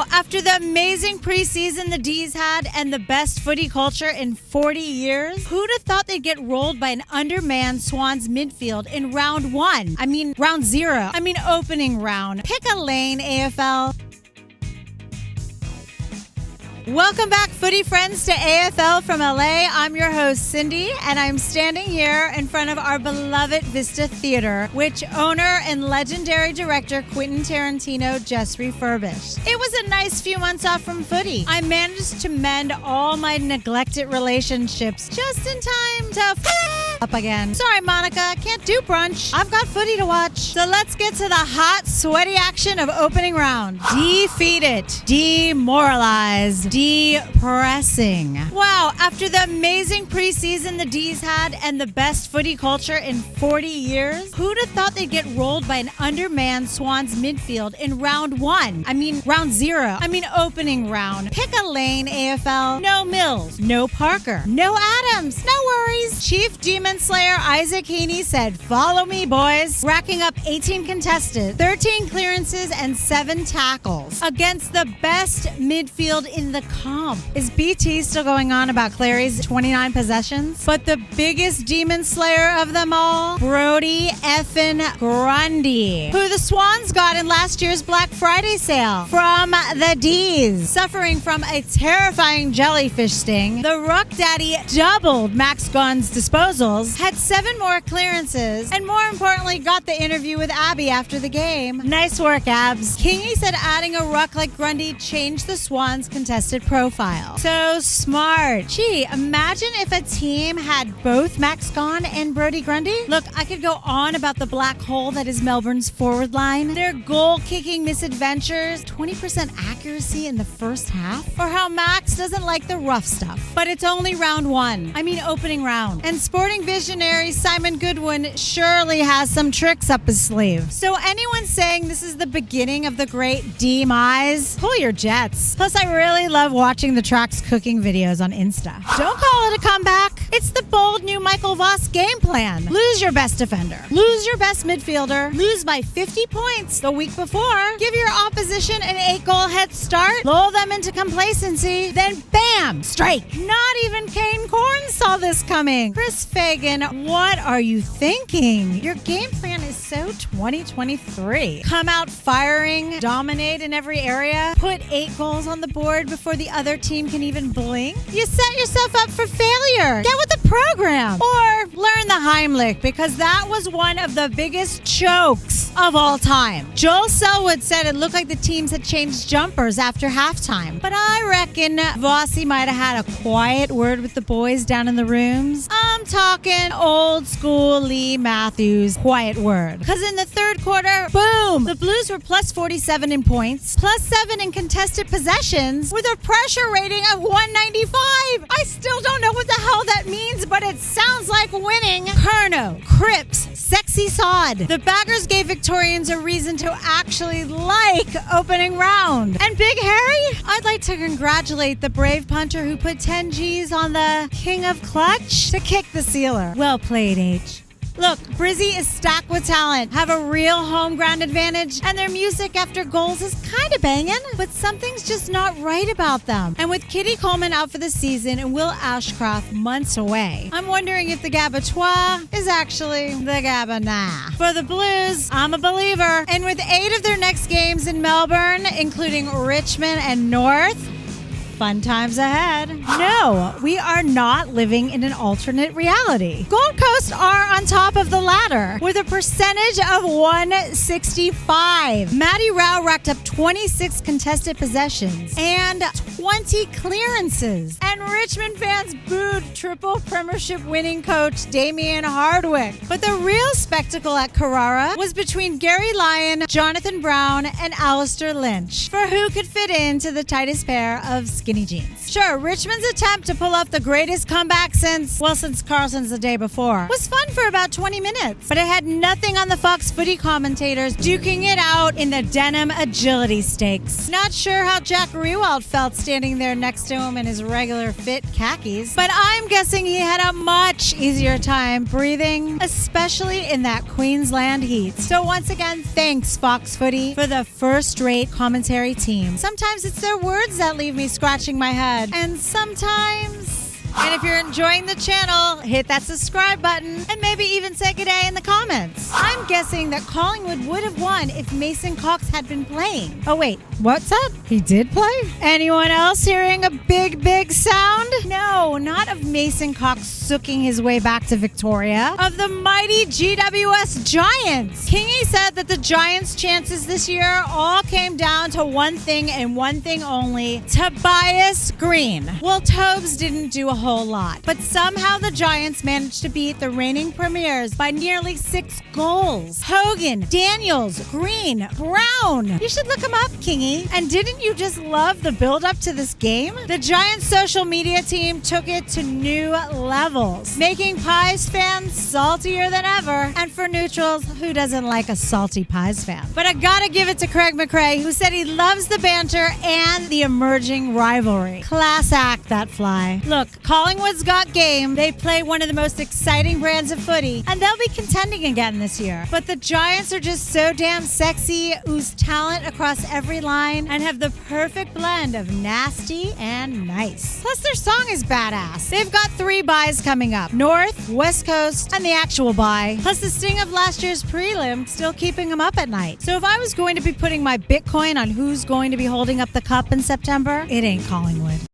Wow, after the amazing preseason the D's had and the best footy culture in 40 years, who'd have thought they'd get rolled by an undermanned Swans midfield in round one? Round zero. Opening round. Pick a lane, AFL. Welcome back, footy friends, to AFL from LA. I'm your host, Cindye, and I'm standing here in front of our beloved Vista Theater, which owner and legendary director Quentin Tarantino just refurbished. It was a nice few months off from footy. I managed to mend all my neglected relationships just in time to up again. Sorry, Monica, can't do brunch. I've got footy to watch. So let's get to the hot, sweaty action of opening round. Defeated, demoralized, depressing. Wow, after the amazing preseason the D's had and the best footy culture in 40 years, who'd have thought they'd get rolled by an undermanned Swans midfield in round one? Round zero. Opening round. Pick a lane, AFL. No Mills, no Parker, no Adams, no worries. Chief Demon Slayer Isaac Heaney said, "Follow me, boys," racking up 18 contested, 13 clearances, and 7 tackles against the best midfield in the comp. Is BT still going on about Clary's 29 possessions? But the biggest demon slayer of them all, Brodie effin' Grundy, who the Swans got in last year's Black Friday sale from the D's. Suffering from a terrifying jellyfish sting, the Ruck Daddy doubled Max Gunn's disposals, had 7 more clearances, and more importantly, got the interview with Abby after the game. Nice work, Abs. Kingy said adding a ruck like Grundy changed the Swans' contested profile. So smart. Gee, imagine if a team had both Max Gawn and Brodie Grundy. Look, I could go on about the black hole that is Melbourne's forward line, their goal-kicking misadventures, 20% accuracy in the first half, or how Max doesn't like the rough stuff. But it's only round one. Opening round. And sporting visionary Simon Goodwin surely has some tricks up his sleeve. So anyone saying this is the beginning of the great demise, pull your jets. Plus, I really love watching the Tracks cooking videos on Insta. Don't call it a comeback. It's the bold new Michael Voss game plan. Lose your best defender. Lose your best midfielder. Lose by 50 points the week before. Give your opposition an 8-goal head start. Lull them into complacency. Then bam! Strike. Not even Kane Corn saw this coming. Chris Fagan, what are you thinking? Your game plan is so 2023. Come out firing, dominate in every area, put 8 goals on the board before the other team can even blink. You set yourself up for failure. Get with the program. Or learn the Heimlich, because that was one of the biggest chokes of all time. Joel Selwood said it looked like the teams had changed jumpers after halftime. But I reckon Vossi might have had a quiet word with the boys down in the rooms. I'm talking old school Lee Matthews quiet word. Because in the third quarter, boom, the Blues were plus 47 in points, plus 7 in contested possessions, with a pressure rating of 195. I still don't know what the hell that means, but it sounds like winning. Kerno, Cripps, Sexy Sod. The baggers gave Victorians a reason to actually like opening round. And Big Harry, I'd like to congratulate the brave punter who put 10 G's on the King of Clutch to kick the sealer. Well played, H. Look, Brizzy is stacked with talent, have a real home ground advantage, and their music after goals is kind of banging, but something's just not right about them. And with Kitty Coleman out for the season and Will Ashcroft months away, I'm wondering if the Gabatois is actually the Gabana. For the Blues, I'm a believer. And with 8 of their next games in Melbourne, including Richmond and North, fun times ahead. No, we are not living in an alternate reality. Gold Coast are on top of the ladder with a percentage of 165. Matty Rao racked up 26 contested possessions and 20 clearances. And Richmond fans booed triple premiership winning coach Damien Hardwick. But the real spectacle at Carrara was between Gary Lyon, Jonathan Brown, and Alistair Lynch for who could fit into the tightest pair of skin skinny jeans. Sure, Richmond's attempt to pull off the greatest comeback since Carlton's the day before was fun for about 20 minutes, but it had nothing on the Fox footy commentators duking it out in the denim agility stakes. Not sure how Jack Riewoldt felt standing there next to him in his regular fit khakis, but I'm guessing he had a much easier time breathing, especially in that Queensland heat. So once again, thanks Fox Footy for the first-rate commentary team. Sometimes it's their words that leave me scratching my head, and sometimes... And if you're enjoying the channel, hit that subscribe button and maybe even say good day in the comments. I'm guessing that Collingwood would have won if Mason Cox had been playing. Oh wait, what's that? He did play? Anyone else hearing a big sound? No, not of Mason Cox sooking his way back to Victoria. Of the mighty GWS Giants. Kingy said that the Giants' chances this year all came down to one thing and one thing only: Tobias Green. Well, Tobes didn't do a whole lot, but somehow the Giants managed to beat the reigning premiers by nearly 6 goals. Hogan, Daniels, Green, Brown. You should look them up, Kingy. And didn't you just love the build-up to this game? The Giants' social media team took it to new levels, making Pies fans saltier than ever. And for neutrals, who doesn't like a salty Pies fan? But I gotta give it to Craig McRae, who said he loves the banter and the emerging rivalry. Class act, that fly. Look, Collingwood's got game. They play one of the most exciting brands of footy, and they'll be contending again this year. But the Giants are just so damn sexy, ooze talent across every line, and have the perfect blend of nasty and nice. Plus, their song is badass. They've got 3 buys coming up: North, West Coast, and the actual buy. Plus, the sting of last year's prelim still keeping them up at night. So if I was going to be putting my Bitcoin on who's going to be holding up the cup in September, it ain't Collingwood.